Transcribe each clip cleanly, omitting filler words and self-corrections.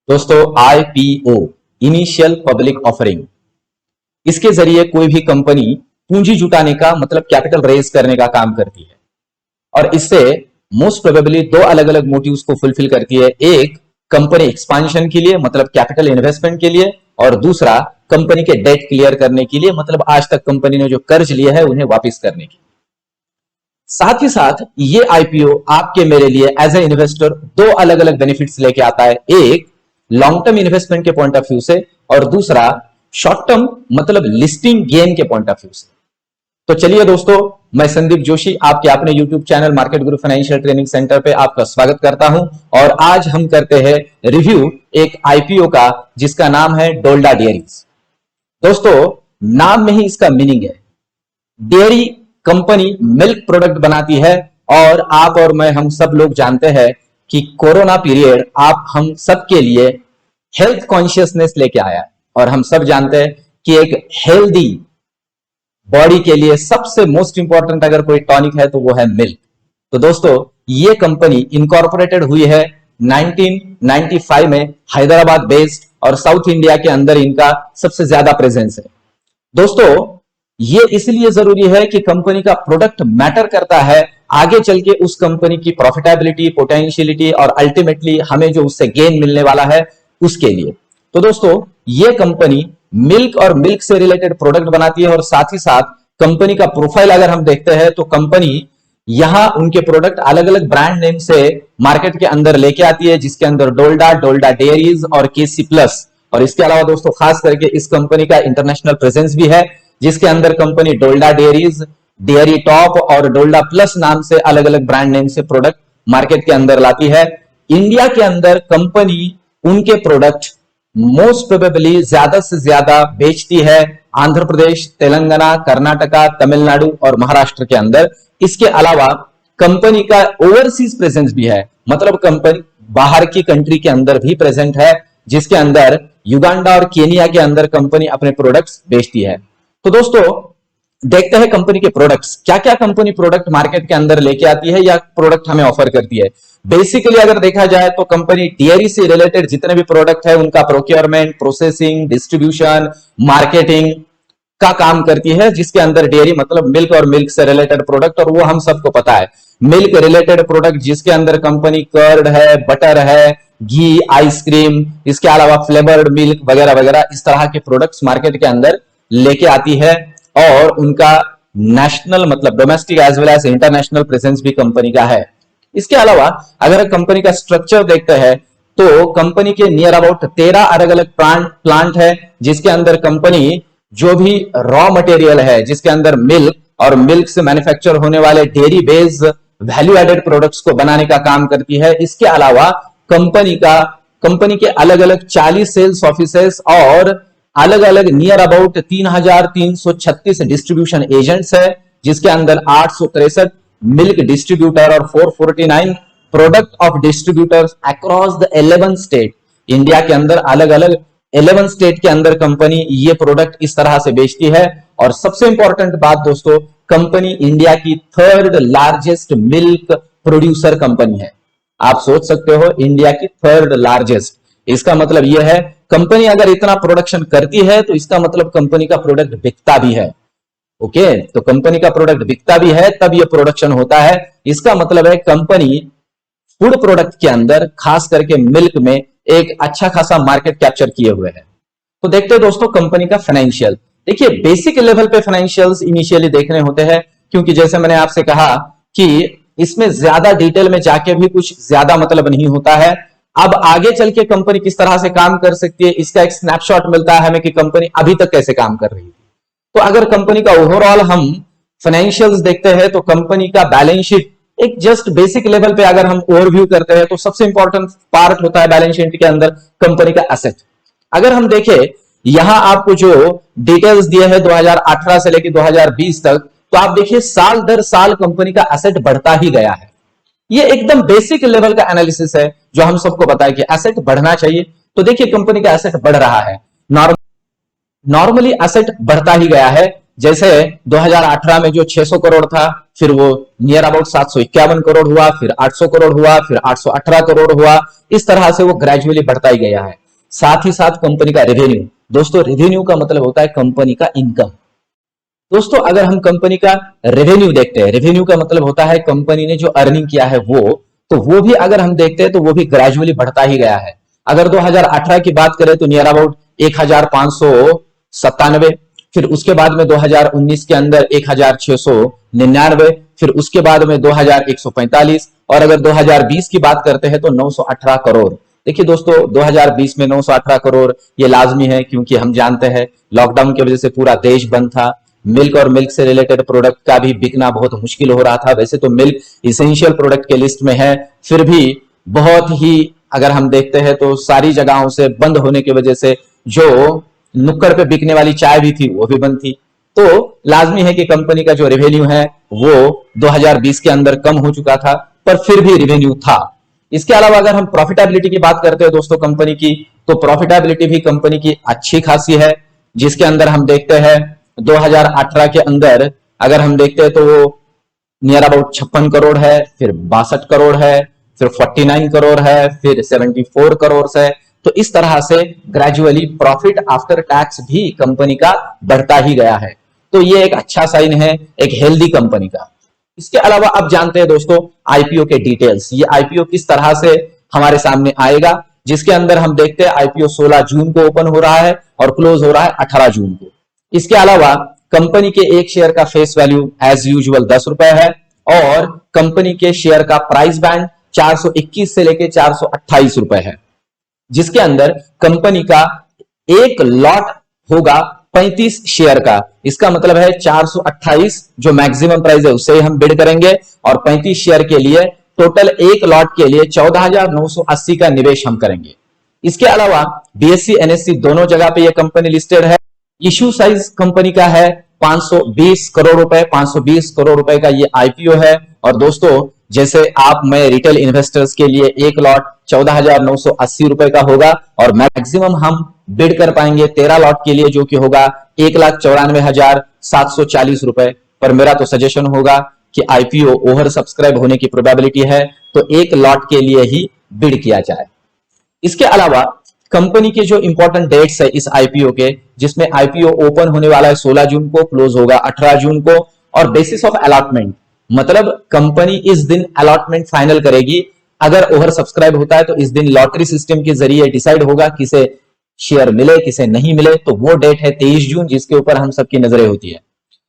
दोस्तों IPO initial public offering, इसके जरिए कोई भी कंपनी पूंजी जुटाने का मतलब कैपिटल रेज करने का काम करती है और इससे मोस्ट प्रोबेबली दो अलग अलग मोटिव्स को फुलफिल करती है। एक कंपनी एक्सपांशन के लिए मतलब कैपिटल इन्वेस्टमेंट के लिए, और दूसरा कंपनी के डेट क्लियर करने के लिए मतलब आज तक कंपनी ने जो कर्ज लिया है उन्हें वापस करने के लिए। साथ ही साथ ये आईपीओ आपके मेरे लिए एज ए इन्वेस्टर दो अलग अलग बेनिफिट्स लेके आता है, एक लॉन्ग टर्म इन्वेस्टमेंट के पॉइंट ऑफ व्यू से और दूसरा शॉर्ट टर्म मतलब लिस्टिंग गेन के पॉइंट ऑफ व्यू से। तो चलिए दोस्तों, मैं संदीप जोशी आपके अपने यूट्यूब चैनल मार्केट गुरु फाइनेंशियल ट्रेनिंग सेंटर पे आपका स्वागत करता हूं और आज हम करते हैं रिव्यू एक आईपीओ का जिसका नाम है डोल्डा डेयरीज। दोस्तों नाम में ही इसका मीनिंग है, डेयरी कंपनी मिल्क प्रोडक्ट बनाती है और आप और मैं हम सब लोग जानते हैं कि कोरोना पीरियड आप हम सब के लिए हेल्थ कॉन्शियसनेस लेके आया है और हम सब जानते हैं कि एक हेल्दी बॉडी के लिए सबसे मोस्ट इंपॉर्टेंट अगर कोई टॉनिक है तो वो है मिल्क। तो दोस्तों ये कंपनी इनकॉर्पोरेटेड हुई है 1995 में, हैदराबाद बेस्ड और साउथ इंडिया के अंदर इनका सबसे ज्यादा प्रेजेंस है। दोस्तों ये इसलिए जरूरी है कि कंपनी का प्रोडक्ट मैटर करता है आगे चल के उस कंपनी की प्रॉफिटेबिलिटी, पोटेंशियलिटी और अल्टीमेटली हमें जो उससे गेन मिलने वाला है उसके लिए। तो दोस्तों ये कंपनी मिल्क और मिल्क से रिलेटेड प्रोडक्ट बनाती है और साथ ही साथ कंपनी का प्रोफाइल अगर हम देखते हैं तो कंपनी यहां उनके प्रोडक्ट अलग अलग ब्रांड नेम से मार्केट के अंदर लेके आती है, जिसके अंदर डोल्डा, डोल्डा डेयरीज और केसी प्लस। और इसके अलावा दोस्तों खास करके इस कंपनी का इंटरनेशनल प्रेजेंस भी है, जिसके अंदर कंपनी डोल्डा डेयरीज, डेयरी टॉप और डोल्डा प्लस नाम से अलग अलग ब्रांड नेम से प्रोडक्ट मार्केट के अंदर लाती है। इंडिया के अंदर कंपनी उनके प्रोडक्ट मोस्ट प्रोबेबली ज्यादा से ज्यादा बेचती है आंध्र प्रदेश, तेलंगाना, कर्नाटका, तमिलनाडु और महाराष्ट्र के अंदर। इसके अलावा कंपनी का ओवरसीज प्रेजेंस भी है, मतलब कंपनी बाहर की कंट्री के अंदर भी प्रेजेंट है, जिसके अंदर युगांडा और केनिया के अंदर कंपनी अपने प्रोडक्ट्स बेचती है। तो दोस्तों देखते हैं कंपनी के प्रोडक्ट्स, क्या क्या कंपनी प्रोडक्ट मार्केट के अंदर लेके आती है या प्रोडक्ट हमें ऑफर करती है। बेसिकली अगर देखा जाए तो कंपनी डेयरी से रिलेटेड जितने भी प्रोडक्ट है उनका प्रोक्योरमेंट, प्रोसेसिंग, डिस्ट्रीब्यूशन, मार्केटिंग का काम करती है, जिसके अंदर डेयरी मतलब मिल्क और मिल्क से रिलेटेड प्रोडक्ट, और वो हम सबको पता है मिल्क रिलेटेड प्रोडक्ट जिसके अंदर कंपनी कर्ड है, बटर है, घी, आइसक्रीम, इसके अलावा फ्लेवर्ड मिल्क वगैरह वगैरह इस तरह के प्रोडक्ट्स मार्केट के अंदर लेके आती है। और उनका नेशनल मतलब domestic as well as international presence भी कंपनी का है। इसके अलावा अगर कंपनी का स्ट्रक्चर देखते हैं तो कंपनी के नियर अबाउट 13 अलग अलग प्लांट है, जिसके अंदर कंपनी जो भी रॉ मटेरियल है, जिसके अंदर मिल्क और मिल्क से मैन्युफैक्चर होने वाले dairy based value added products को बनाने का काम करती है। इसके अलावा कंपनी के अलग अलग 40 सेल्स ऑफिसेस और अलग अलग नियर अबाउट 3336 डिस्ट्रीब्यूशन एजेंट्स है, जिसके अंदर 863 मिल्क डिस्ट्रीब्यूटर और 449 product of distributors across the 11 state. India के अंदर अलग अलग 11 स्टेट के अंदर कंपनी ये प्रोडक्ट इस तरह से बेचती है। और सबसे इंपॉर्टेंट बात दोस्तों, कंपनी इंडिया की 3rd largest milk producer company है। आप सोच सकते हो इंडिया की 3rd लार्जेस्ट, इसका मतलब यह है कंपनी अगर इतना प्रोडक्शन करती है तो इसका मतलब कंपनी का प्रोडक्ट बिकता भी है। ओके, तो कंपनी का प्रोडक्ट बिकता भी है तब यह प्रोडक्शन होता है। इसका मतलब है कंपनी फूड प्रोडक्ट के अंदर खास करके मिल्क में एक अच्छा खासा मार्केट कैप्चर किए हुए है। तो देखते हैं दोस्तों कंपनी का फाइनेंशियल। देखिए बेसिक लेवल पे फाइनेंशियल्स इनिशियली देखने होते हैं, क्योंकि जैसे मैंने आपसे कहा कि इसमें ज्यादा डिटेल में जाके भी कुछ ज्यादा मतलब नहीं होता है। अब आगे चल के कंपनी किस तरह से काम कर सकती है इसका एक स्नैपशॉट मिलता है हमें कि कंपनी अभी तक कैसे काम कर रही है। तो अगर कंपनी का ओवरऑल हम फाइनेंशियल्स देखते हैं तो कंपनी का बैलेंस शीट एक जस्ट बेसिक लेवल पे अगर हम ओवरव्यू करते हैं तो सबसे इंपॉर्टेंट पार्ट होता है बैलेंस शीट के अंदर कंपनी का एसेट। अगर हम देखें यहां आपको जो डिटेल्स दिए हैं 2018 से लेकर 2020 तक, तो आप देखिए साल दर साल कंपनी का एसेट बढ़ता ही गया है। ये एकदम बेसिक लेवल का एनालिसिस है जो हम सबको पता है कि एसेट बढ़ना चाहिए। तो देखिए कंपनी का एसेट बढ़ रहा है, नॉर्मली एसेट बढ़ता ही गया है। जैसे 2018 में जो 600 करोड़ था, फिर वो नियर अबाउट 751 करोड़ हुआ, फिर 800 करोड़ हुआ, फिर 818 करोड़ हुआ। इस तरह से वो ग्रेजुअली बढ़ता ही गया है। साथ ही साथ कंपनी का रेवेन्यू, दोस्तों रेवेन्यू का मतलब होता है कंपनी का इनकम। दोस्तों अगर हम कंपनी का रेवेन्यू देखते हैं, रेवेन्यू का मतलब होता है कंपनी ने जो अर्निंग किया है वो, तो वो भी अगर हम देखते हैं तो वो भी ग्रेजुअली बढ़ता ही गया है। अगर 2018 की बात करें तो नियर अबाउट 1597, फिर उसके बाद में 2019 के अंदर 1699, फिर उसके बाद में 2145, और अगर 2020 की बात करते हैं तो 918 करोड़। देखिए दोस्तों 2020 में 918 करोड़ ये लाजमी है, क्योंकि हम जानते हैं लॉकडाउन की वजह से पूरा देश बंद था। मिल्क और मिल्क से रिलेटेड प्रोडक्ट का भी बिकना बहुत मुश्किल हो रहा था। वैसे तो मिल्क इसेंशियल प्रोडक्ट के लिस्ट में है, फिर भी बहुत ही अगर हम देखते हैं तो सारी जगहों से बंद होने की वजह से जो नुक्कड़ पे बिकने वाली चाय भी थी वो भी बंद थी। तो लाजमी है कि कंपनी का जो रेवेन्यू है वो 2020 के अंदर कम हो चुका था, पर फिर भी रेवेन्यू था। इसके अलावा अगर हम प्रॉफिटेबिलिटी की बात करते हैं दोस्तों कंपनी की, तो प्रॉफिटेबिलिटी भी कंपनी की अच्छी खासी है, जिसके अंदर हम देखते हैं 2018 के अंदर अगर हम देखते हैं तो वो नियर अबाउट 56 करोड़ है, फिर 62 करोड़ है, फिर 49 करोड़ है, फिर 74 करोड़ है। तो इस तरह से ग्रेजुअली प्रॉफिट आफ्टर टैक्स भी कंपनी का बढ़ता ही गया है। तो ये एक अच्छा साइन है एक हेल्दी कंपनी का। इसके अलावा अब जानते हैं दोस्तों आईपीओ के डिटेल्स। ये आईपीओ किस तरह से हमारे सामने आएगा, जिसके अंदर हम देखते हैं आईपीओ 16 जून को ओपन हो रहा है और क्लोज हो रहा है 18 जून को। इसके अलावा कंपनी के एक शेयर का फेस वैल्यू एज यूजुअल 10 रुपए है, और कंपनी के शेयर का प्राइस बैंड 421 से लेकर 428 रुपए है, जिसके अंदर कंपनी का एक लॉट होगा 35 शेयर का। इसका मतलब है 428 जो मैक्सिमम प्राइस है उससे हम बिड करेंगे, और 35 शेयर के लिए टोटल एक लॉट के लिए 14,980 का निवेश हम करेंगे। इसके अलावा बीएससी एनएससी दोनों जगह पे ये कंपनी लिस्टेड है। इश्यू साइज कंपनी का है 520 करोड़ रुपए, 520 करोड़ रुपए का ये आईपीओ है। और दोस्तों जैसे आप मैं रिटेल इन्वेस्टर्स के लिए एक लॉट 14,980 रुपए का होगा, और मैक्सिमम हम बिड कर पाएंगे 13 लॉट के लिए जो कि होगा 1,94,740 रुपए। पर मेरा तो सजेशन होगा कि आईपीओ ओवर सब्सक्राइब होने की प्रोबेबिलिटी है, तो एक लॉट के लिए ही बिड किया जाए। इसके अलावा कंपनी के जो इंपॉर्टेंट डेट्स है इस आईपीओ के, जिसमें आईपीओ ओपन होने वाला है 16 जून को, क्लोज होगा 18 जून को, और बेसिस ऑफ अलॉटमेंट मतलब कंपनी इस दिन अलॉटमेंट फाइनल करेगी। अगर ओवर सब्सक्राइब होता है तो इस दिन लॉटरी सिस्टम के जरिए डिसाइड होगा किसे शेयर मिले किसे नहीं मिले। तो वो डेट है 23 जून, जिसके ऊपर हम सबकी नजरें होती है।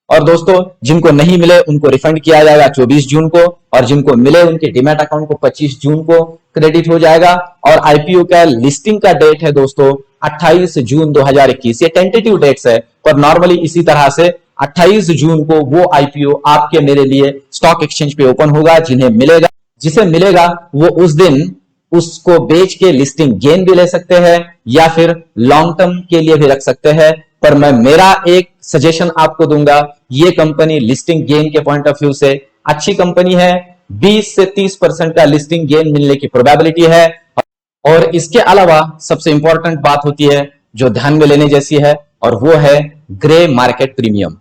और दोस्तों जिनको नहीं मिले उनको रिफंड किया जाएगा 24 जून को, और जिनको मिले उनके डीमैट अकाउंट को 25 जून को क्रेडिट हो जाएगा। और आईपीओ का लिस्टिंग का डेट है दोस्तों 28 जून 2021। ये टेंटेटिव डेट्स है, पर नॉर्मली इसी तरह से 28 जून को वो आईपीओ आपके मेरे लिए स्टॉक एक्सचेंज पे ओपन होगा। जिसे मिलेगा वो उस दिन उसको बेच के लिस्टिंग गेन भी ले सकते हैं, या फिर लॉन्ग टर्म के लिए भी रख सकते हैं। पर मैं मेरा एक सजेशन आपको दूंगा, ये कंपनी लिस्टिंग गेन के पॉइंट ऑफ व्यू से अच्छी कंपनी है। 20 से 30% का लिस्टिंग गेन मिलने की प्रोबेबिलिटी है। और इसके अलावा सबसे इंपॉर्टेंट बात होती है जो ध्यान में लेने जैसी है, और वो है ग्रे मार्केट प्रीमियम।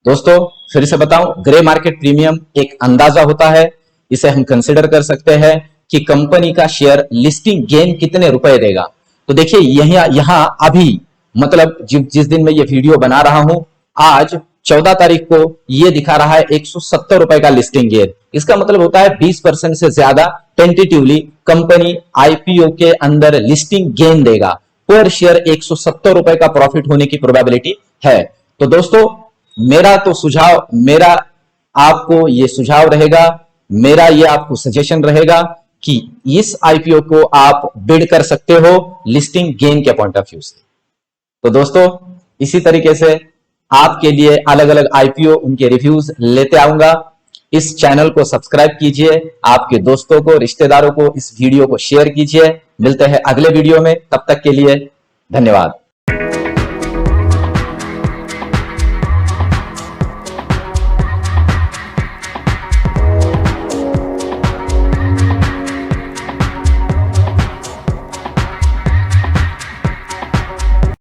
दोस्तों फिर से बताऊं, ग्रे मार्केट प्रीमियम एक अंदाजा होता है। इसे हम कंसिडर कर सकते हैं कि कंपनी का शेयर लिस्टिंग गेन कितने रुपए देगा। तो देखिए यहां अभी मतलब जिस दिन मैं ये वीडियो बना रहा हूं, आज 14 तारीख को ये दिखा रहा है 170 रुपए का लिस्टिंग गेन। इसका मतलब होता है 20% से ज्यादा टेंटेटिवली कंपनी आईपीओ के अंदर लिस्टिंग गेन देगा। पर शेयर 170 रुपए का प्रॉफिट होने की प्रोबेबिलिटी है। तो दोस्तों मेरा आपको ये सुझाव रहेगा, मेरा ये आपको सजेशन रहेगा कि इस आईपीओ को आप बिड कर सकते हो लिस्टिंग गेन के पॉइंट ऑफ व्यू से। तो दोस्तों इसी तरीके से आपके लिए अलग अलग आईपीओ उनके रिव्यूज लेते आऊंगा। इस चैनल को सब्सक्राइब कीजिए, आपके दोस्तों को रिश्तेदारों को इस वीडियो को शेयर कीजिए। मिलते हैं अगले वीडियो में, तब तक के लिए धन्यवाद।